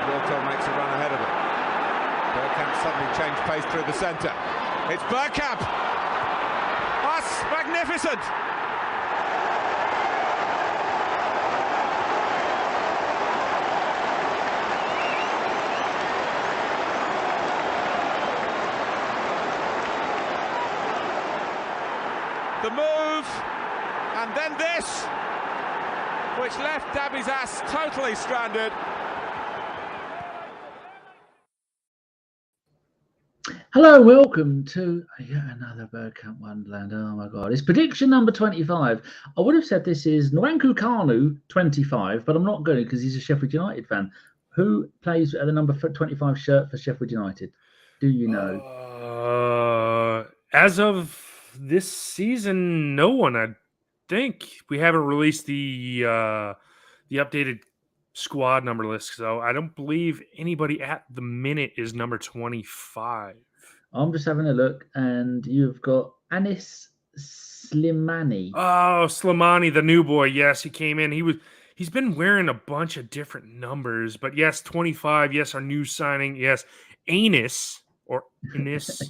Wilto makes a run ahead of it. Bergkamp suddenly changed pace through the centre. It's Bergkamp! That's magnificent! The move, and then this, which left Dabby's ass totally stranded. Hello, welcome to yet another Bergkamp Wonderland. Oh my God, it's prediction number 25. I would have said this is Nwankwo Kanu 25, but I'm not going to because he's a Sheffield United fan. Who plays the number 25 shirt for Sheffield United? Do you know? As of this season, no one. I think we haven't released the updated squad number list, so I don't believe anybody at the minute is number 25. I'm just having a look, and you've got Anis Slimani. Oh, Slimani, the new boy. Yes, he came in. He's been wearing a bunch of different numbers, but yes, 25. Yes, our new signing. Yes, Anis. Or Anis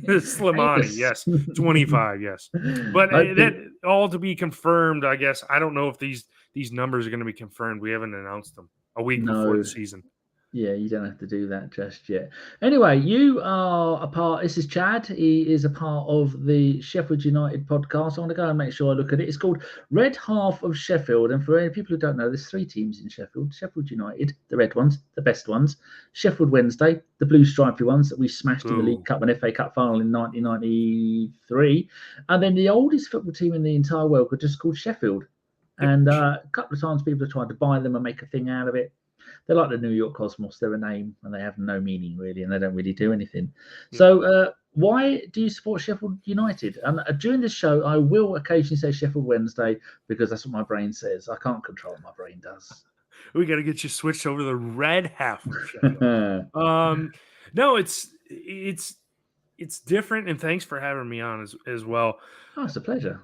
Slimani, yes, 25, yes. But that all to be confirmed, I guess. I don't know if these numbers are going to be confirmed. We haven't announced them a week before the season. Yeah, you don't have to do that just yet. Anyway, you are a part. This is Chad. He is a part of the Sheffield United podcast. I want to go and make sure I look at it. It's called Red Half of Sheffield. And for any people who don't know, there's 3 teams in Sheffield. Sheffield United, the red ones, the best ones. Sheffield Wednesday, the blue stripy ones that we smashed in the League Cup and FA Cup final in 1993. And then the oldest football team in the entire world, just called Sheffield. And a couple of times people have tried to buy them and make a thing out of it. They're like the New York Cosmos. They're a name and they have no meaning really, and they don't really do anything. Yeah. So why do you support Sheffield United? And during this show, I will occasionally say Sheffield Wednesday because that's what my brain says. I can't control what my brain does. We got to get you switched over to the red half of Sheffield. No, it's different, and thanks for having me on as well. Oh, it's a pleasure.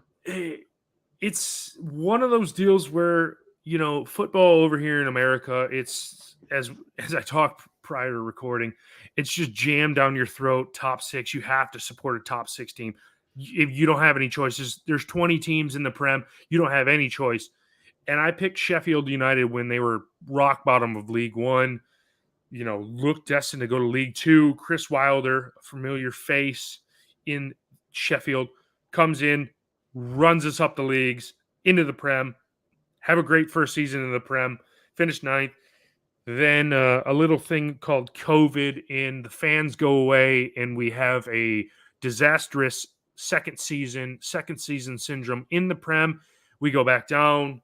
It's one of those deals where, you know, football over here in America, it's as I talked prior to recording, it's just jammed down your throat. Top 6, you have to support a top 6 team. If you don't have any choices, there's 20 teams in the Prem. You don't have any choice. And I picked Sheffield United when they were rock bottom of League One. You know, looked destined to go to League Two. Chris Wilder, a familiar face in Sheffield, comes in, runs us up the leagues into the Prem. Have a great first season in the Prem, finished 9th. Then a little thing called COVID, and the fans go away, and we have a disastrous second season syndrome in the Prem. We go back down.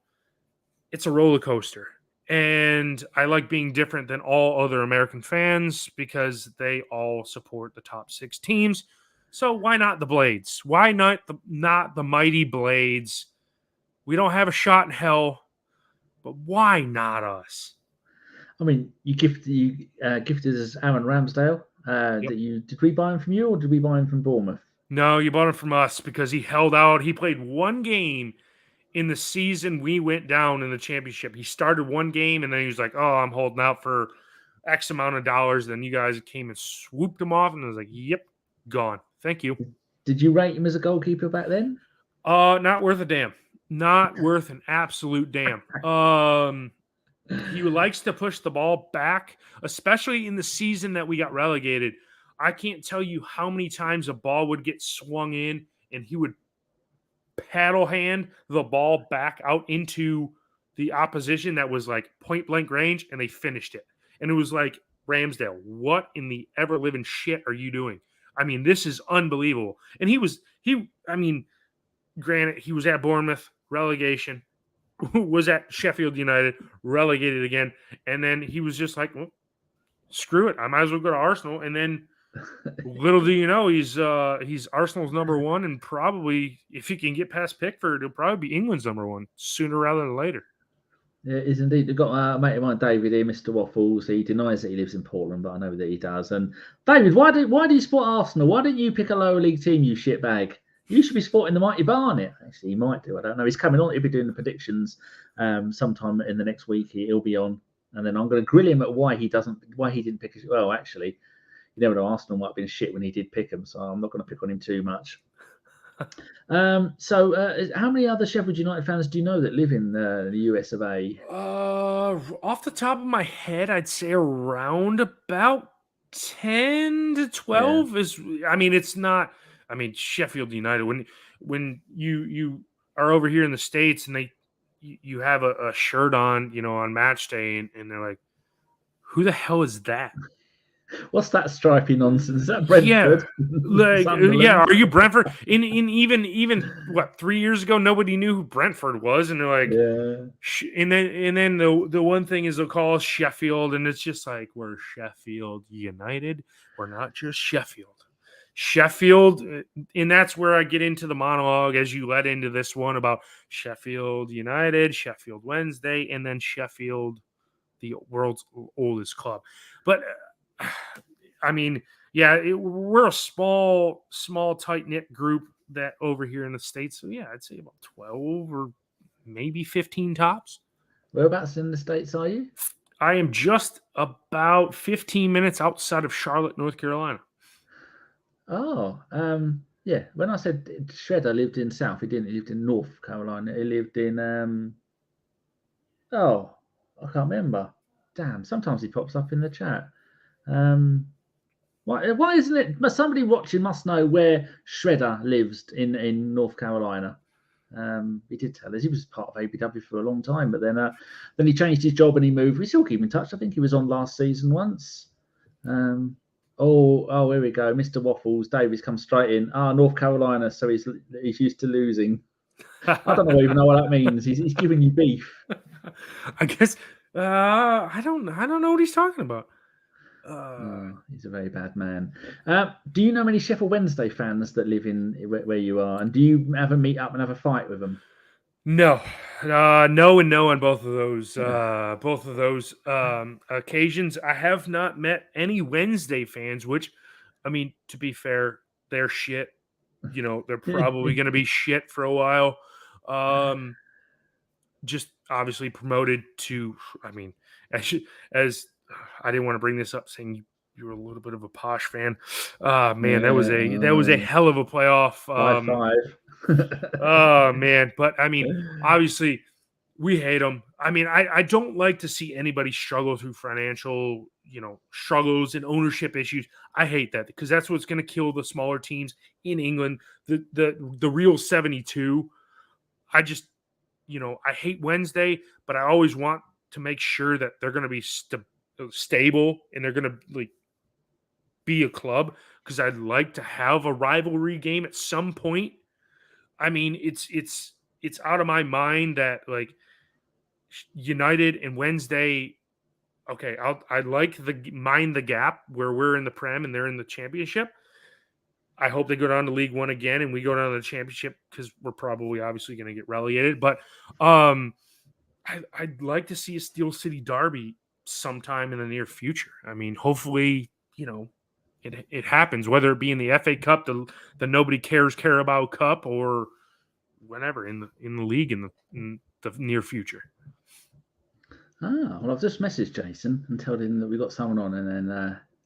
It's a roller coaster. And I like being different than all other American fans because they all support the top 6 teams. So why not the Blades? Why not the mighty Blades? We don't have a shot in hell, but why not us? I mean, you gifted us Aaron Ramsdale. Yep. Did we buy him from you or did we buy him from Bournemouth? No, you bought him from us because he held out. He played one game in the season we went down in the championship. He started one game and then he was like, "Oh, I'm holding out for X amount of dollars." Then you guys came and swooped him off, and I was like, "Yep, gone. Thank you." Did you rate him as a goalkeeper back then? Not worth a damn. Not worth an absolute damn. He likes to push the ball back, especially in the season that we got relegated. I can't tell you how many times a ball would get swung in and he would paddle hand the ball back out into the opposition that was like point blank range, and they finished it. And it was like, Ramsdale, what in the ever living shit are you doing? I mean, this is unbelievable. And granted, he was at Bournemouth, relegation, was at Sheffield United, relegated again. And then he was just like, well, screw it. I might as well go to Arsenal. And then little do you know, he's Arsenal's number 1. And probably if he can get past Pickford, he'll probably be England's number 1 sooner rather than later. Yeah, it is indeed. We've got a mate of mine, David here, Mr. Waffles. He denies that he lives in Portland, but I know that he does. And David, why do you support Arsenal? Why don't you pick a lower league team, you shitbag? You should be supporting the mighty Barnet. Actually, he might do. I don't know. He's coming on. He'll be doing the predictions sometime in the next week. He'll be on. and then I'm going to grill him at why he didn't pick us. Well, actually, you never know. Arsenal might have been shit when he did pick him, so I'm not going to pick on him too much. So, how many other Sheffield United fans do you know that live in the US of A? Off the top of my head, I'd say around about 10 to 12 is. I mean, it's not. I mean, Sheffield United. When you are over here in the States and you have a shirt on, on match day, and they're like, "Who the hell is that?" What's that stripy nonsense? Is that Brentford? Yeah, are you Brentford? In even what 3 years ago, nobody knew who Brentford was, and they're like, and then the one thing is they'll call us Sheffield, and it's just like, we're Sheffield United, we're not just Sheffield, and that's where I get into the monologue as you led into this one about Sheffield United, Sheffield Wednesday, and then Sheffield, the world's oldest club, but. I mean, yeah, we're a small, tight-knit group that over here in the States. So, yeah, I'd say about 12 or maybe 15 tops. Whereabouts in the States are you? I am just about 15 minutes outside of Charlotte, North Carolina. Oh, yeah. When I said Shredder lived in South, he didn't. He lived in North Carolina. He lived in, I can't remember. Damn, sometimes he pops up in the chat. Why isn't it? Somebody watching must know where Shredder lives in North Carolina. He did tell us he was part of ABW for a long time, but then he changed his job and he moved. We still keep in touch. I think he was on last season once. Here we go, Mr. Waffles. Davies comes straight in. North Carolina, so he's used to losing. I don't even know what that means. He's giving you beef. I guess I don't know what he's talking about. He's a very bad man. Do you know many Sheffield Wednesday fans that live in where you are, and do you ever meet up and have a fight with them? No, no, and no on both of those. Both of those occasions, I have not met any Wednesday fans. Which, I mean, to be fair, they're shit. They're probably going to be shit for a while. Just obviously promoted to. I mean, as I didn't want to bring this up, saying you were a little bit of a posh fan. Man, that was a hell of a playoff. Oh man, but I mean, obviously, we hate them. I mean, I don't like to see anybody struggle through financial, struggles and ownership issues. I hate that because that's what's going to kill the smaller teams in England. The real 72. I just, I hate Wednesday, but I always want to make sure that they're going to be stable and they're going to be a club because I'd like to have a rivalry game at some point. I mean, it's out of my mind that United and Wednesday. Okay, I'd like mind the gap where we're in the Prem and they're in the Championship. I hope they go down to League One again and we go down to the Championship because we're probably obviously going to get relegated. But I'd like to see a Steel City derby sometime in the near future. I mean, hopefully, it happens, whether it be in the FA Cup, the nobody cares Carabao Cup, or whenever in the league in the near future. Well, I've just messaged Jason and told him that we've got someone on, and then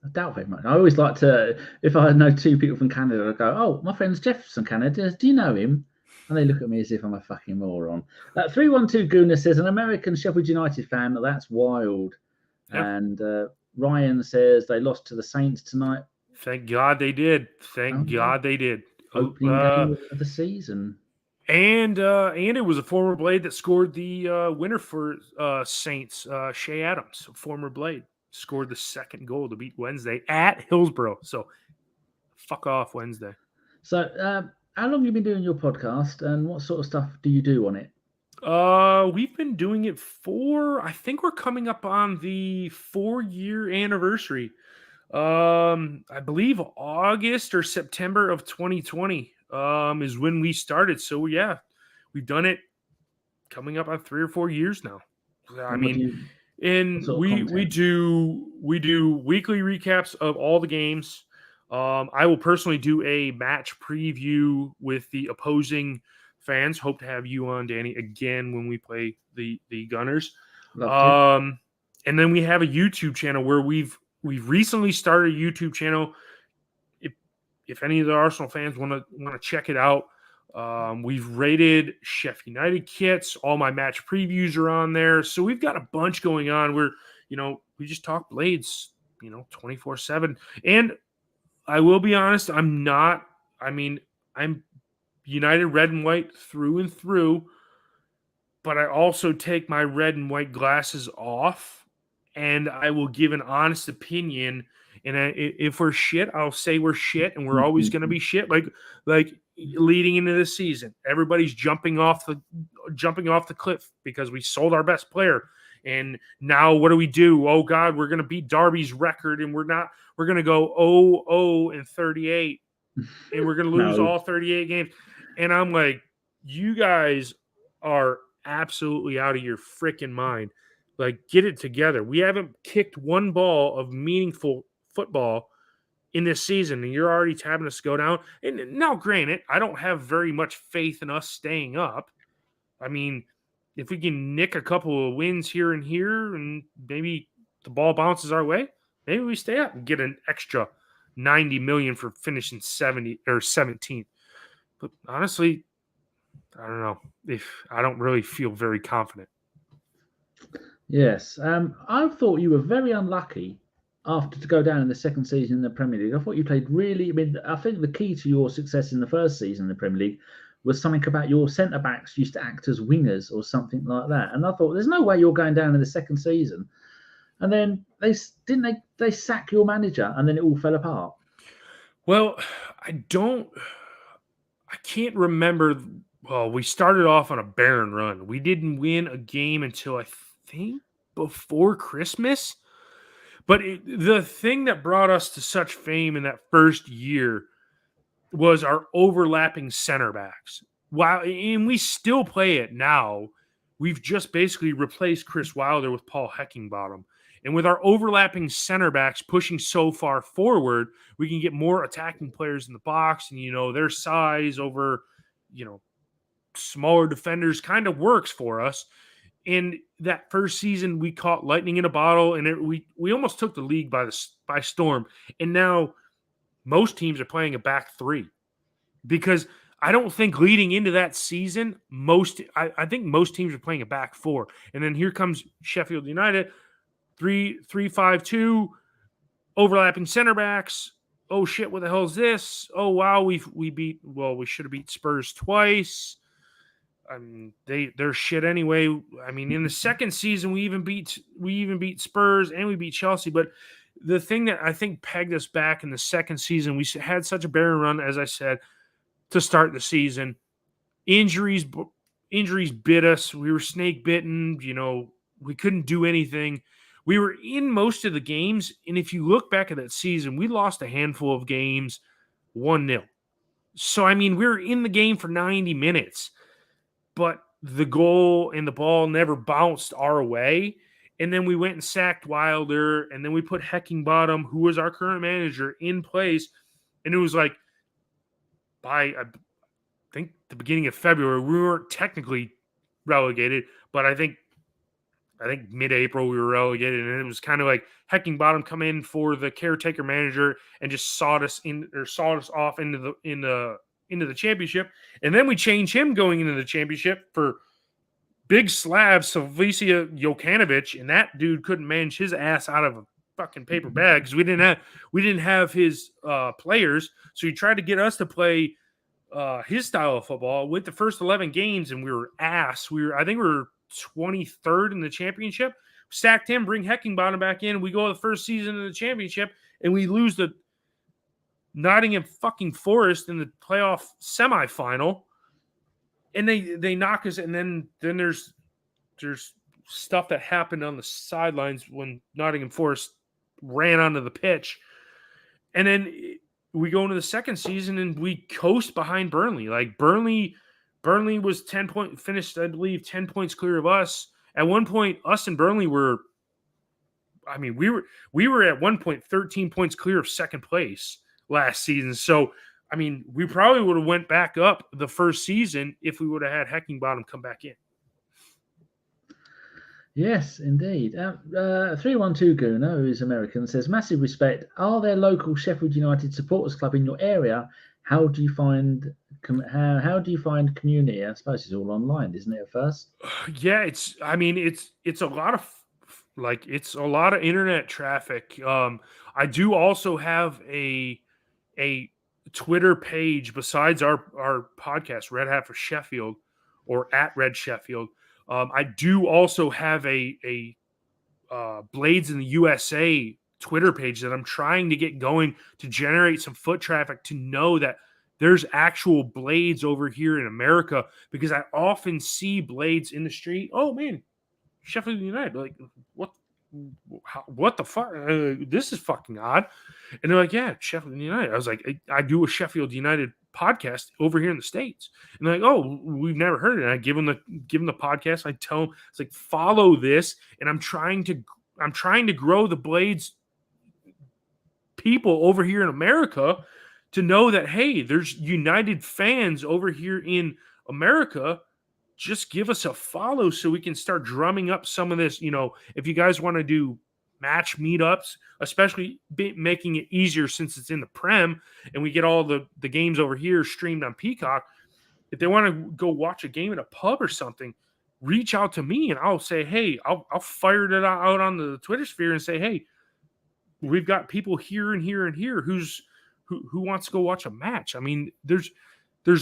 I doubt very much. I always like to, if I know two people from Canada, I go, "Oh, my friend's Jeff from Canada. Do you know him?" And they look at me as if I'm a fucking moron. 312 Guna says, an American Sheffield United fan. That's wild. Yep. And Ryan says they lost to the Saints tonight. Thank God they did. Thank God they did. Opening game of the season. And it was a former Blade that scored the winner for Saints. Shea Adams, former Blade, scored the second goal to beat Wednesday at Hillsborough. So, fuck off, Wednesday. So, how long have you been doing your podcast, and what sort of stuff do you do on it? We've been doing it I think we're coming up on the 4-year anniversary. I believe August or September of 2020 is when we started. So yeah, we've done it coming up on 3 or 4 years now. I mean, we do weekly recaps of all the games. I will personally do a match preview with the opposing fans. Hope to have you on, Danny, again when we play the Gunners. And then we have a YouTube channel where we've recently started a YouTube channel. If any of the Arsenal fans want to check it out, we've rated Sheffield United kits. All my match previews are on there. So we've got a bunch going on where, we just talk Blades, 24/7. And I will be honest, I'm United red and white through and through, but I also take my red and white glasses off and I will give an honest opinion. And if we're shit, I'll say we're shit, and we're always going to be shit. Like leading into this season, everybody's jumping off the cliff because we sold our best player. And now what do? Oh God, we're going to beat Derby's record, and we're going to go 0-38, and we're going to lose all 38 games. And I'm like, you guys are absolutely out of your freaking mind. Like, get it together. We haven't kicked one ball of meaningful football in this season, and you're already having us go down. And now, granted, I don't have very much faith in us staying up. I mean, if we can nick a couple of wins here and here, and maybe the ball bounces our way, maybe we stay up and get an extra $90 million for finishing 70 or 17th. But honestly, I don't know. I don't really feel very confident. Yes, I thought you were very unlucky after to go down in the second season in the Premier League. I thought you played really. I think the key to your success in the first season in the Premier League was something about your centre backs used to act as wingers or something like that. And I thought, there's no way you're going down in the second season. And then they sack your manager, and then it all fell apart. Well, I can't remember. Well, we started off on a barren run. We didn't win a game until I think before Christmas. But the thing that brought us to such fame in that first year was our overlapping center backs. Wow, and we still play it now. We've just basically replaced Chris Wilder with Paul Heckingbottom. And with our overlapping center backs pushing so far forward, we can get more attacking players in the box. And, their size over, smaller defenders kind of works for us. And that first season, we caught lightning in a bottle, and we almost took the league by storm. And now most teams are playing a back three, because I don't think leading into that season, I think most teams are playing a back four. And then here comes Sheffield United, 3-5-2, overlapping center backs. Oh shit, what the hell is this? Oh wow, we should have beat Spurs twice. They're shit anyway. I mean, in the second season, we even beat Spurs and we beat Chelsea. But the thing that I think pegged us back in the second season, we had such a barren run, as I said, to start the season. Injuries bit us. We were snake bitten. We couldn't do anything. We were in most of the games, and if you look back at that season, we lost a handful of games 1-0. So, I mean, we were in the game for 90 minutes. But the goal and the ball never bounced our way. And then we went and sacked Wilder, and then we put Heckingbottom, who was our current manager, in place. And it was like, by I think the beginning of February, we weren't technically relegated, but I think mid-April we were relegated, and it was kind of like Heckingbottom come in for the caretaker manager and just sawed us off into the championship. And then we changed him going into the championship for big slab Slavisa Jokanovic, and that dude couldn't manage his ass out of a fucking paper bag because we didn't have his players. So he tried to get us to play his style of football. With the first 11 games, and we were ass. I think we were 23rd in the championship. Sacked him, bring Heckingbottom back in. We go to the first season of the championship, and we lose the Nottingham fucking Forest in the playoff semifinal, and they knock us. And then there's stuff that happened on the sidelines when Nottingham Forest ran onto the pitch, and then we go into the second season and we coast behind Burnley. Like Burnley was 10 point finished, I believe, 10 points clear of us. At one point, us and Burnley were, I mean, we were at one point 13 points clear of second place last season. So, I mean, we probably would have went back up the first season if we would have had Heckingbottom come back in. Yes, indeed. 312 Guna, who is American, says, massive respect. Are there local Sheffield United supporters club in your area? How do you find how do you find community? I suppose it's all online, isn't it, at first? Yeah, it's a lot of it's a lot of internet traffic. I do also have a Twitter page besides our podcast, Red Hat for Sheffield, or at Red Sheffield. I do also have a Blades in the USA Twitter page that I'm trying to get going to generate some foot traffic to know that there's actual Blades over here in America, because I often see Blades in the street. Oh man, Sheffield United, like what the fuck? This is fucking odd. And they're like, yeah, Sheffield United. I was like, I do a Sheffield United podcast over here in the States. And they're like, oh, we've never heard it. And I give them the podcast. I tell them, it's like, follow this. And I'm trying to grow the Blades people over here in America to know that, hey, there's United fans over here in America. Just give us a follow so we can start drumming up some of this. If you guys want to do match meetups, especially making it easier since it's in the Prem and we get all the games over here streamed on Peacock. If they want to go watch a game at a pub or something, reach out to me and I'll say, hey, I'll fire it out on the Twitter sphere and say, hey, we've got people here and here and here who wants to go watch a match. I mean, there's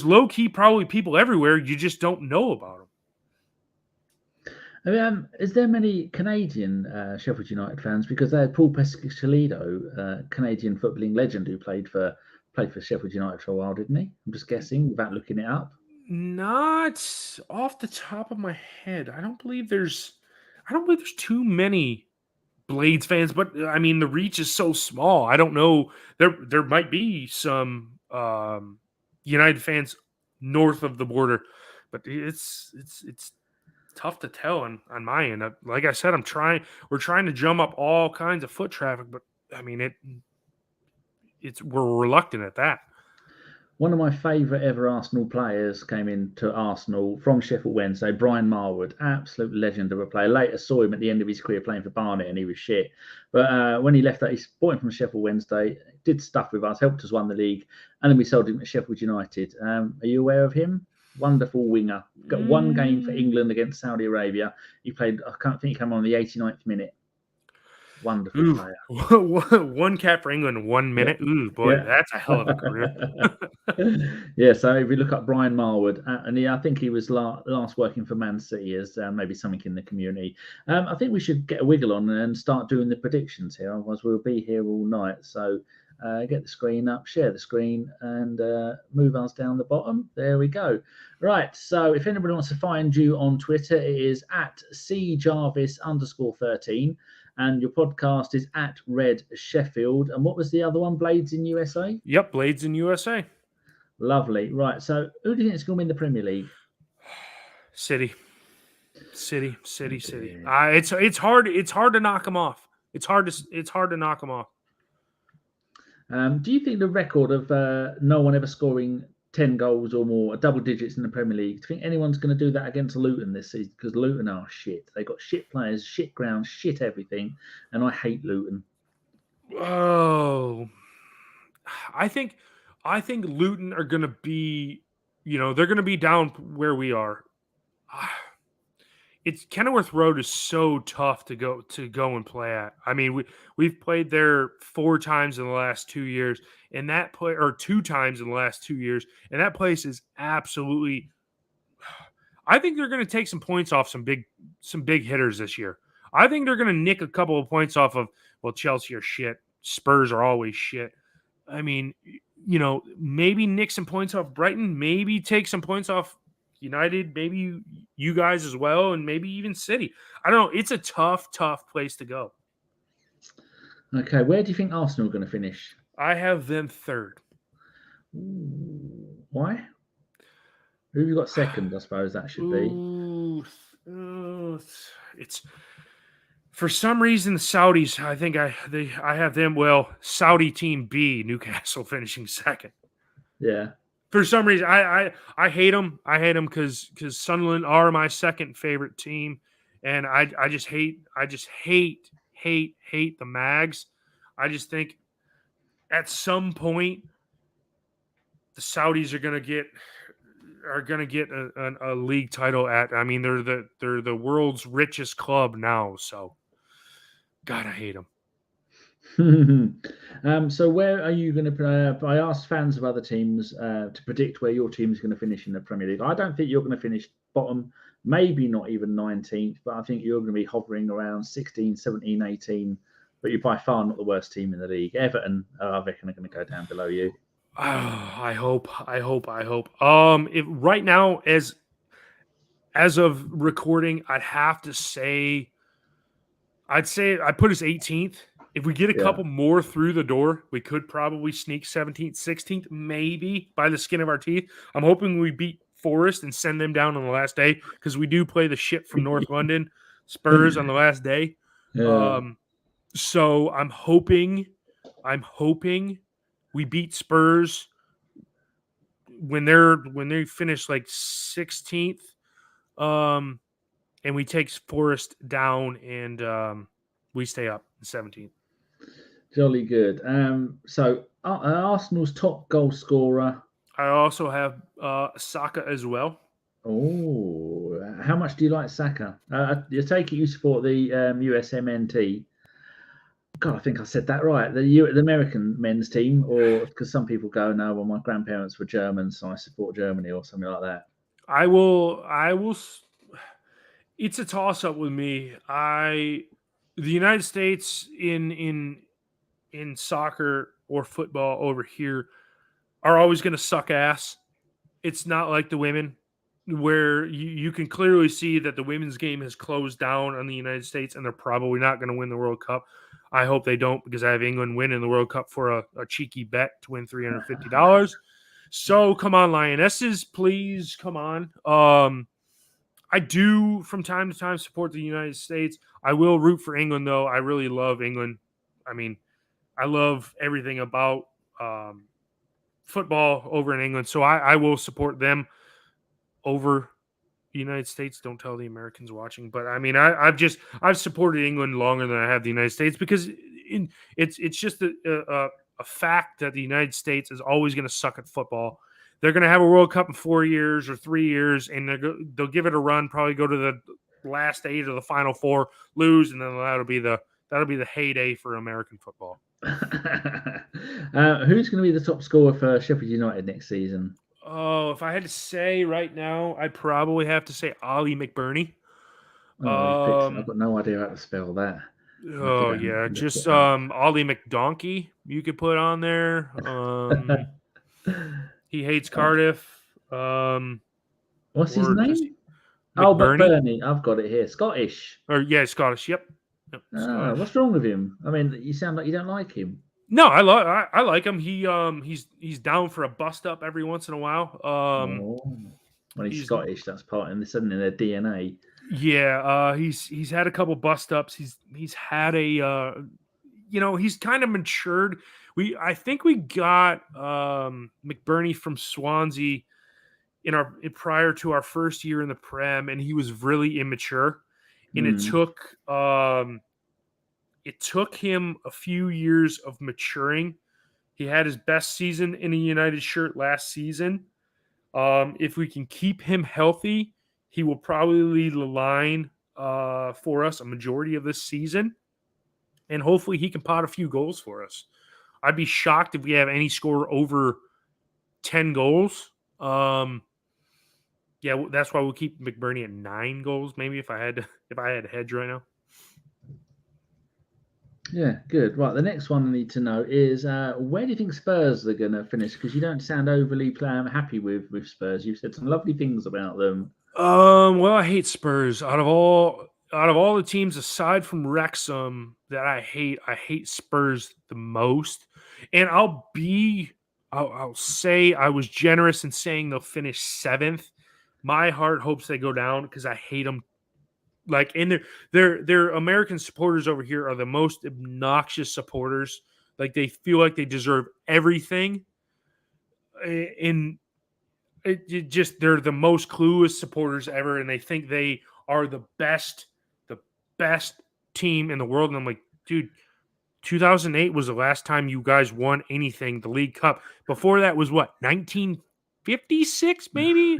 low key probably people everywhere. You just don't know about them. Is there many Canadian Sheffield United fans? Because they had Paul Pescatelito, Canadian footballing legend, who played for Sheffield United for a while, didn't he? I'm just guessing without looking it up. Not off the top of my head. I don't believe there's too many Blades fans, but I mean the reach is so small. I don't know. There might be some United fans north of the border, but it's tough to tell on my end. Like I said, we're trying to drum up all kinds of foot traffic, but I mean we're reluctant at that. One of my favourite ever Arsenal players came into Arsenal from Sheffield Wednesday, Brian Marwood, absolute legend of a player. Later saw him at the end of his career playing for Barnet and he was shit. But when he left that, he bought him from Sheffield Wednesday, did stuff with us, helped us win the league, and then we sold him to Sheffield United. Are you aware of him? Wonderful winger. Got one game for England against Saudi Arabia. He played, I can't think he came on the 89th minute. Wonderful player. One cap for England, 1 minute. Yeah. Ooh, boy, that's a hell of a career. Yeah, so if we look up Brian Marwood, and I think he was last working for Man City as maybe something in the community. I think we should get a wiggle on and start doing the predictions here, otherwise we'll be here all night. So get the screen up, share the screen, and move us down the bottom. There we go. Right, so if anybody wants to find you on Twitter, it is at cjarvis_13. And your podcast is at Red Sheffield. And what was the other one? Blades in USA? Yep, Blades in USA. Lovely. Right. So who do you think is going to win the Premier League? City. It's hard to knock them off. It's hard to knock them off. Do you think the record of no one ever scoring 10 goals or more, double digits in the Premier League, do you think anyone's going to do that against Luton this season? Because Luton are shit. They've got shit players, shit ground, shit everything, and I hate Luton. Oh, I think Luton are going to be, they're going to be down where we are. It's Kenilworth Road is so tough to go and play at. I mean, we've played there 4 times in the last 2 years, and that play or 2 times in the last 2 years, and that place is absolutely. I think they're going to take some points off some big hitters this year. I think they're going to nick a couple of points off of Chelsea are shit, Spurs are always shit. I mean, maybe nick some points off Brighton, maybe take some points off United, maybe you guys as well, and maybe even City. I don't know. It's a tough place to go. Okay, where do you think Arsenal are going to finish? I have them 3rd. Why? Who have you got 2nd? I suppose that should be. It's for some reason the Saudis. I think I have them. Well, Saudi team B, Newcastle finishing 2nd. Yeah. For some reason, I hate them. I hate them because Sunderland are my 2nd favorite team, And I just hate the Mags. I just think at some point the Saudis are gonna get a league title. I mean, they're the world's richest club now. So, God, I hate them. So where are you going to? I asked fans of other teams to predict where your team is going to finish in the Premier League. I don't think you're going to finish bottom, maybe not even 19th, but I think you're going to be hovering around 16, 17, 18. But you're by far not the worst team in the league. Everton, I reckon, are going to go down below you. I hope. If right now, as of recording, I'd say I put us 18th. If we get a couple more through the door, we could probably sneak 17th, 16th, maybe by the skin of our teeth. I'm hoping we beat Forest and send them down on the last day because we do play the shit from North London Spurs on the last day. Yeah. So I'm hoping we beat Spurs when they finish like 16th, and we take Forest down and we stay up 17th. Jolly good. So Arsenal's top goal scorer. I also have Saka as well. Oh, how much do you like Saka? You take it you support the USMNT. God, I think I said that right. The American men's team, or because some people go, no, well, my grandparents were German, so I support Germany or something like that. I will. It's a toss up with me. The United States in soccer or football over here are always going to suck ass. It's not like the women, where you can clearly see that the women's game has closed down on the United States, and they're probably not going to win the World Cup. I hope they don't, because I have England winning the World Cup for a cheeky bet to win $350. So come on, Lionesses, please come on. I do from time to time support the United States. I will root for England, though. I really love England. I mean, I love everything about football over in England, so I will support them over the United States. Don't tell the Americans watching, but I mean, I've supported England longer than I have the United States, because it's just a fact that the United States is always going to suck at football. They're going to have a World Cup in 4 years or 3 years, and they'll give it a run, probably go to the last 8 or the final 4, lose, and then that'll be the heyday for American football. Who's going to be the top scorer for Sheffield United next season? Oh, if I had to say right now, I'd probably have to say Ollie McBurney. I've got no idea how to spell that. Oh yeah, just Ollie McDonkey you could put on there. He hates Cardiff. What's his name? McBurney. I've got it here. Scottish. Scottish. Yep. Scottish. What's wrong with him? I mean, you sound like you don't like him. No, I like him. He's down for a bust up every once in a while. When he's Scottish, that's part in their DNA. Yeah, he's had a couple bust ups. He's had a he's kind of matured. I think we got McBurney from Swansea prior to our first year in the Prem, and he was really immature, and it took him a few years of maturing. He had his best season in a United shirt last season. If we can keep him healthy, he will probably lead the line for us a majority of this season. And hopefully he can pot a few goals for us. I'd be shocked if we have any score over 10 goals. That's why we'll keep McBurney at 9 goals, maybe, if I had to hedge right now. Yeah, good. Right, the next one I need to know is where do you think Spurs are going to finish? Because you don't sound overly happy with Spurs. You've said some lovely things about them. Well, I hate Spurs. Out of all the teams aside from Wrexham that I hate Spurs the most. And I'll say I was generous in saying they'll finish 7th. My heart hopes they go down because I hate them. And their American supporters over here are the most obnoxious supporters. Like, they feel like they deserve everything. They're the most clueless supporters ever, and they think they are the best best team in the world. And I'm like, dude, 2008 was the last time you guys won anything, the League Cup. Before that was what, 1956 maybe?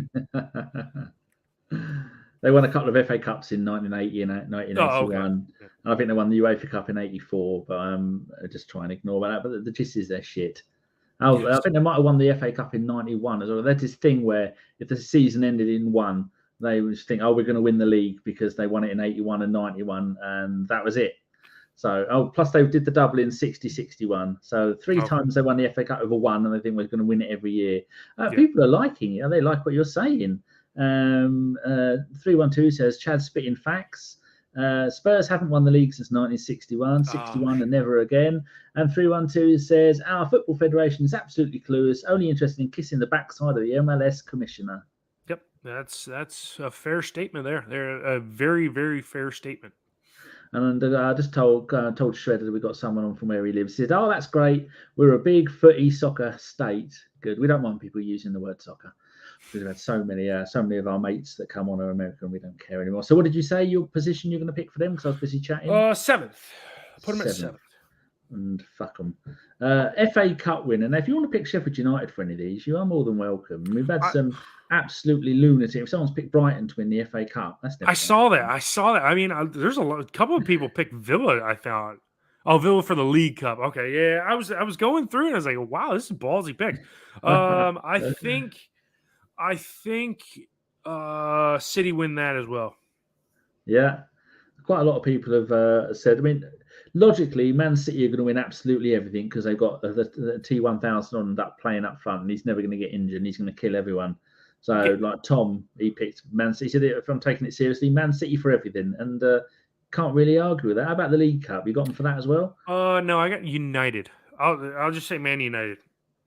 They won a couple of FA Cups in 1980 and 1981. Okay. And I think they won the UEFA Cup in 84, but I just try and ignore that. But the gist is they're shit. I think they might have won the FA Cup in 91 as well. That's this thing where if the season ended in 1, they would just think, we're going to win the league because they won it in 81 and 91, and that was it. So, plus they did the double in 60-61. So 3 times they won the FA Cup over 1, and they think we're going to win it every year. People are liking it. They like what you're saying. 312 says, Chad spitting facts. Spurs haven't won the league since 1961, 61 and never again. And 312 says, our football federation is absolutely clueless, only interested in kissing the backside of the MLS commissioner. Yep, that's a fair statement there. They're a very, very fair statement. And I just told Shredder that we got someone on from where he lives. He said, that's great. We're a big footy soccer state. Good. We don't want people using the word soccer. We've had so many of our mates that come on are American. We don't care anymore. So what did you say your position you're going to pick for them? Because I was busy chatting. 7th. Put them at 7th. And fuck them. FA Cup winner. Now, if you want to pick Sheffield United for any of these, you are more than welcome. We've had some absolutely lunatic. If someone's picked Brighton to win the FA Cup, that's never I saw that. I mean, there's a couple of people picked Villa. I thought, Villa for the League Cup. Okay, yeah. I was going through and I was like, wow, this is a ballsy pick. I think City win that as well. Yeah, quite a lot of people have said. I mean, logically, Man City are going to win absolutely everything because they've got the T1000 on that playing up front, and he's never going to get injured. And he's going to kill everyone. So, like Tom, he picked Man City. He said, if I'm taking it seriously, Man City for everything, and can't really argue with that. How about the League Cup? You got them for that as well? No, I got United. I'll just say Man United,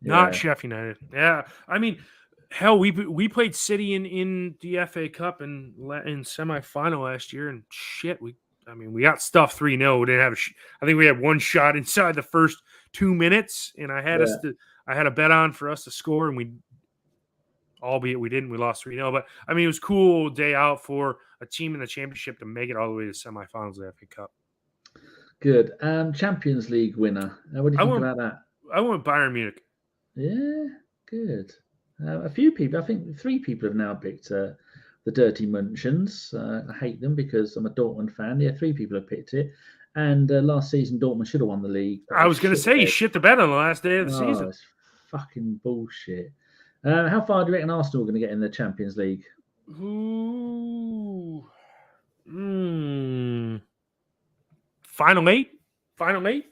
not Sheffield United. Yeah, I mean. Hell, we played City in the FA Cup in semifinal last year, and shit, we got stuffed 3-0. We didn't have I think we had one shot inside the first 2 minutes, and I had a bet on for us to score, and albeit we didn't, we lost 3-0. But I mean, it was a cool day out for a team in the championship to make it all the way to semifinals of the FA Cup. Good. Champions League winner. What do you think about that? I went Bayern Munich. Yeah, good. A few people, I think 3 people have now picked the Dirty Munchens. I hate them because I'm a Dortmund fan. Yeah, 3 people have picked it. And last season, Dortmund should have won the league. I was going to say, you shit the bed on the last day of the season. It's fucking bullshit. How far do you reckon Arsenal are going to get in the Champions League? Final 8? Final 8?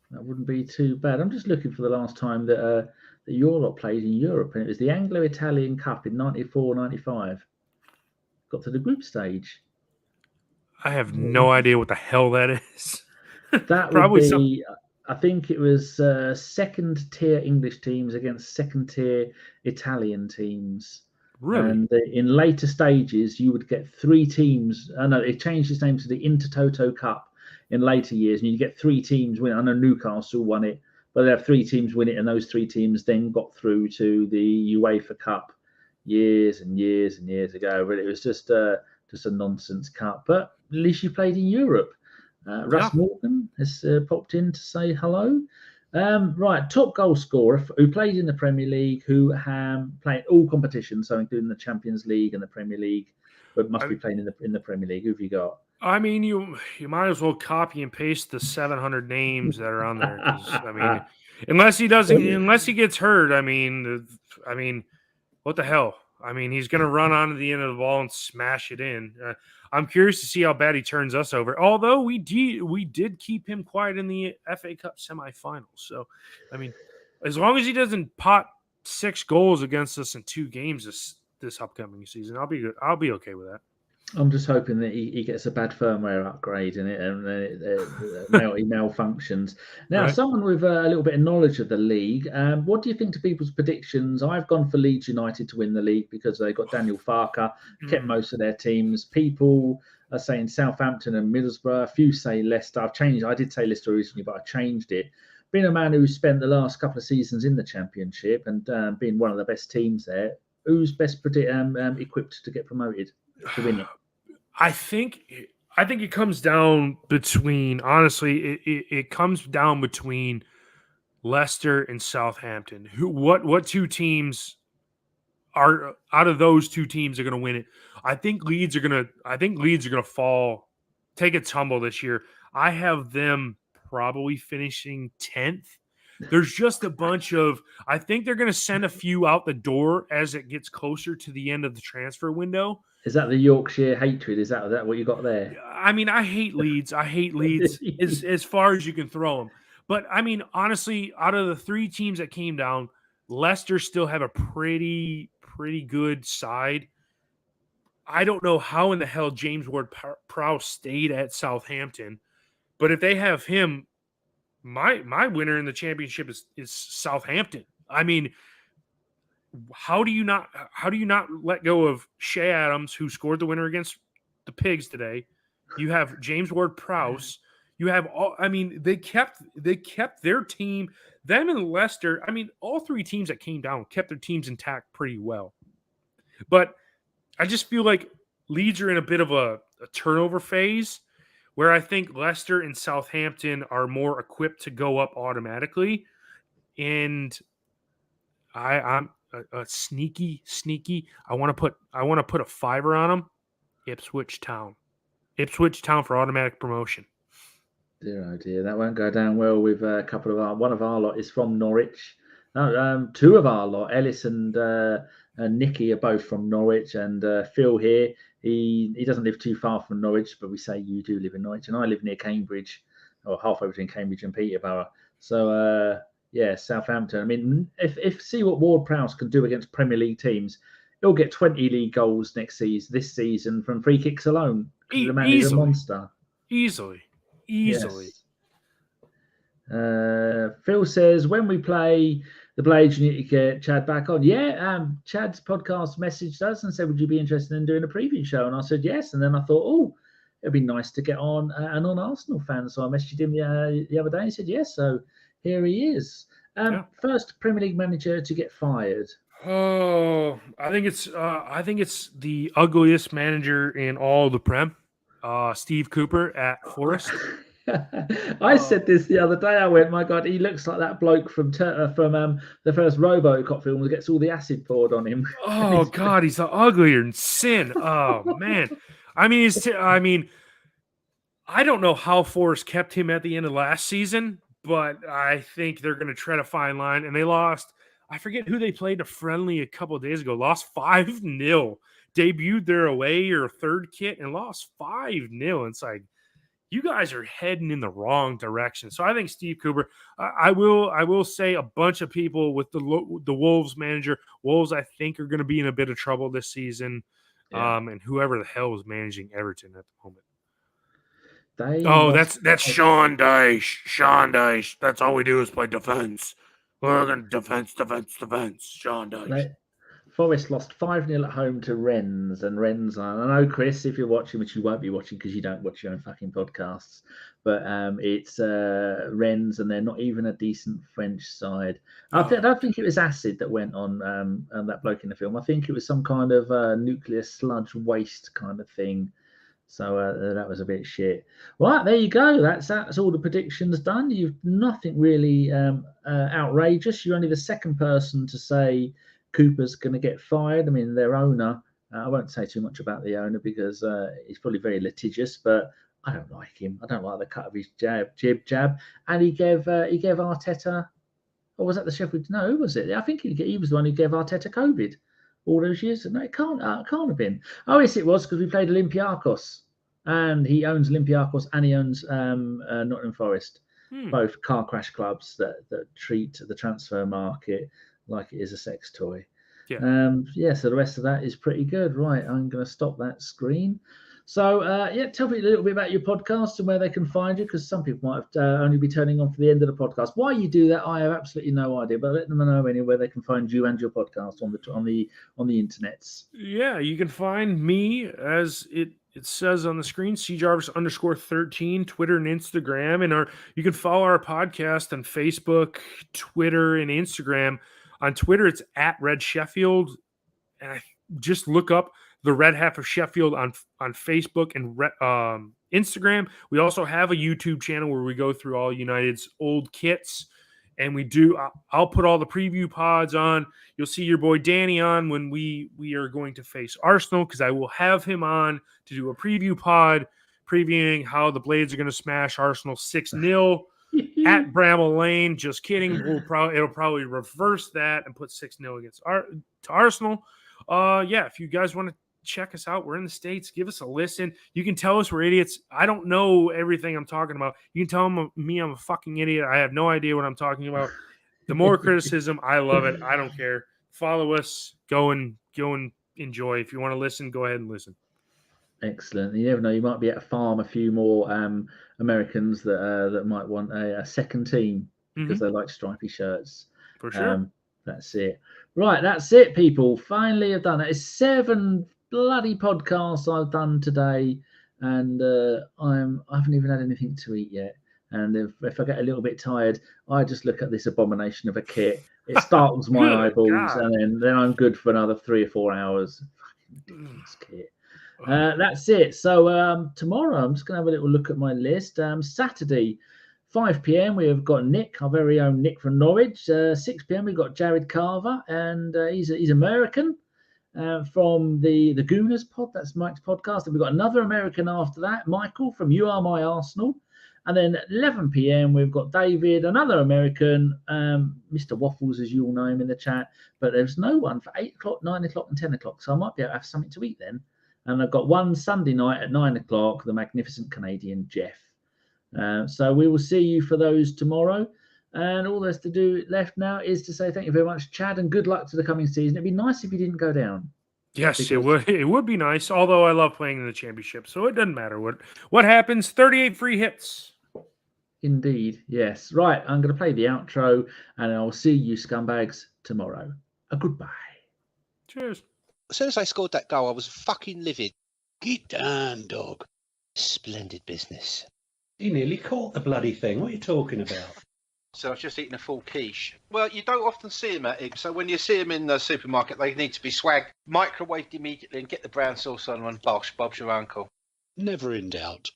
That wouldn't be too bad. I'm just looking for the last time that Europe played in Europe, and it was the Anglo-Italian Cup in 94-95. Got to the group stage. I have no idea what the hell that is. That probably would be, I think it was second-tier English teams against second-tier Italian teams. Really? And in later stages, you would get 3 teams. No, it changed its name to the Intertoto Cup in later years, and you get 3 teams win. I know Newcastle won it. But they have 3 teams win it, and those 3 teams then got through to the UEFA Cup years and years and years ago. But it was just a nonsense cup. But at least you played in Europe. Russ Morgan has popped in to say hello. Right, top goal scorer who played in the Premier League, who played all competitions, so including the Champions League and the Premier League, but must be playing in the Premier League. Who have you got? I mean, you might as well copy and paste the 700 names that are on there. I mean, unless he gets hurt. I mean, what the hell? I mean, he's going to run onto the end of the ball and smash it in. I'm curious to see how bad he turns us over. Although we did keep him quiet in the FA Cup semifinals. So, I mean, as long as he doesn't pot 6 goals against us in 2 games this upcoming season, I'll be good. I'll be okay with that. I'm just hoping that he gets a bad firmware upgrade in it and he malfunctions. Now, right. Someone with a little bit of knowledge of the league, what do you think to people's predictions? I've gone for Leeds United to win the league because they got Daniel Farker, kept most of their teams. People are saying Southampton and Middlesbrough. A few say Leicester. I did say Leicester recently, but I changed it. Being a man who spent the last couple of seasons in the Championship and being one of the best teams there, who's best equipped to get promoted to win it? I think I think it comes down between, honestly, it comes down between Leicester and Southampton. What two teams are out of those two teams are going to win it? I think Leeds are going to fall, take a tumble this year. I have them probably finishing 10th. There's just a bunch of, I think they're going to send a few out the door as it gets closer to the end of the transfer window. Is that the Yorkshire hatred? Is that what you got there? I mean, I hate Leeds. I hate Leeds as far as you can throw them. But I mean, honestly, out of the three teams that came down, Leicester still have a pretty good side. I don't know how in the hell James Ward-Prowse stayed at Southampton, but if they have him, my winner in the championship is Southampton. I mean, how do you not let go of Shea Adams, who scored the winner against the Pigs today? You have James Ward-Prowse. You have all. I mean, they kept their team. Them and Leicester. I mean, all three teams that came down kept their teams intact pretty well. But I just feel like Leeds are in a bit of a turnover phase, where I think Leicester and Southampton are more equipped to go up automatically, and I'm a sneaky. I want to put a fiver on them. Ipswich Town for automatic promotion. Dear, oh dear, that won't go down well with a couple of one of our lot is from Norwich. No, two of our lot, Ellis and Nicky, are both from Norwich, and Phil here, he doesn't live too far from Norwich, but we say you do live in Norwich, and I live near Cambridge, or halfway between Cambridge and Peterborough. So yeah, Southampton. I mean, if see what Ward-Prowse can do against Premier League teams, he'll get 20 league goals this season from free kicks alone. The man is a monster. Easily. Yes. Phil says, when we play the Blades, you need to get Chad back on. Yeah, Chad's podcast messaged us and said, would you be interested in doing a preview show? And I said yes. And then I thought, oh, it'd be nice to get on a non-Arsenal fan. So I messaged him the other day. He said yes. So here he is. First Premier League manager to get fired. Oh, I think it's the ugliest manager in all the Prem. Steve Cooper at Forest. I said this the other day. I went, my God, he looks like that bloke from the first RoboCop film that gets all the acid poured on him. Oh God, he's uglier than sin. Oh man, I mean, I don't know how Forest kept him at the end of last season, but I think they're going to tread a fine line. And they lost. I forget who they played a friendly a couple of days ago. Lost 5-0. Debuted their away or third kit and lost 5-0. It's like, you guys are heading in the wrong direction. So I think Steve Cooper. I will say a bunch of people with the Wolves manager. Wolves, I think, are going to be in a bit of trouble this season. Yeah. And whoever the hell is managing Everton at the moment. That's Sean Dyche. Sean Dyche. That's all we do is play defense. We're going to defense. Sean Dyche. Forest lost 5-0 at home to Rennes, and Rennes. I know, Chris, if you're watching, which you won't be watching because you don't watch your own fucking podcasts, but it's Rennes, and they're not even a decent French side. I don't think it was acid that went on that bloke in the film. I think it was some kind of nuclear sludge waste kind of thing. So that was a bit shit. Right, there you go. That's all the predictions done. You've nothing really outrageous. You're only the second person to say Cooper's going to get fired. I mean, their owner, I won't say too much about the owner because he's probably very litigious, but I don't like him. I don't like the cut of his jab. And he gave Arteta, or was that the Sheffield? No, who was it? I think he was the one who gave Arteta COVID all those years. No, it can't have been. Oh, yes, it was, because we played Olympiacos, and he owns Olympiacos and he owns Nottingham Forest, both car crash clubs that treat the transfer market like it is a sex toy. Yeah. So the rest of that is pretty good. Right, I'm going to stop that screen. So tell me a little bit about your podcast and where they can find you, because some people might have only be turning on for the end of the podcast. Why you do that, I have absolutely no idea. But let them know anywhere they can find you and your podcast on the internets. Yeah, you can find me as it says on the screen, @CJarvis_13, Twitter and Instagram, and you can follow our podcast on Facebook, Twitter, and Instagram. On Twitter, it's @RedSheffield, and I just look up the Red Half of Sheffield on Facebook, and Instagram. We also have a YouTube channel where we go through all United's old kits. And I'll put all the preview pods on. You'll see your boy Danny on when we are going to face Arsenal, because I will have him on to do a preview pod previewing how the Blades are going to smash Arsenal 6-0 at Bramall Lane. Just kidding. It'll probably reverse that and put 6-0 against to Arsenal. If you guys want to check us out, we're in the States. Give us a listen. You can tell us we're idiots. I don't know everything I'm talking about. You can tell me I'm a fucking idiot. I have no idea what I'm talking about. The more criticism, I love it. I don't care. Follow us. Go and enjoy. If you want to listen, go ahead and listen. Excellent. You never know. You might be able to farm a few more Americans that might want a second team because they like stripy shirts. For sure. That's it. Right. That's it, people. Finally, I've done it. It's 7 bloody podcasts I've done today, and I haven't even had anything to eat yet. And if I get a little bit tired, I just look at this abomination of a kit. It startles my eyeballs, and then I'm good for another 3 or 4 hours. Fucking ridiculous kit. That's it. So tomorrow I'm just going to have a little look at my list. Saturday, 5 p.m. we have got Nick, our very own Nick from Norwich. 6 p.m. we've got Jared Carver, and he's American. From the Gooners pod, that's Mike's podcast. And we've got another American after that, Michael from You Are My Arsenal. And then at 11 p.m. we've got David, another American, Mr. Waffles, as you all know him in the chat. But there's no one for 8 o'clock, 9 o'clock, and 10 o'clock. So I might be able to have something to eat then. And I've got one Sunday night at 9 o'clock, the magnificent Canadian Jeff. So we will see you for those tomorrow. And all there's to do left now is to say thank you very much, Chad, and good luck to the coming season. It'd be nice if you didn't go down. Yes, it would. It would be nice, although I love playing in the championship, so it doesn't matter what happens. 38 free hits. Indeed, yes. Right, I'm going to play the outro, and I'll see you scumbags tomorrow. A goodbye. Cheers. As soon as I scored that goal, I was fucking livid. Get down, dog. Splendid business. You nearly caught the bloody thing. What are you talking about? So I was just eating a full quiche. Well, you don't often see them at it. So when you see them in the supermarket, they need to be swagged, microwaved immediately, and get the brown sauce on and bosh, Bob's your uncle. Never in doubt.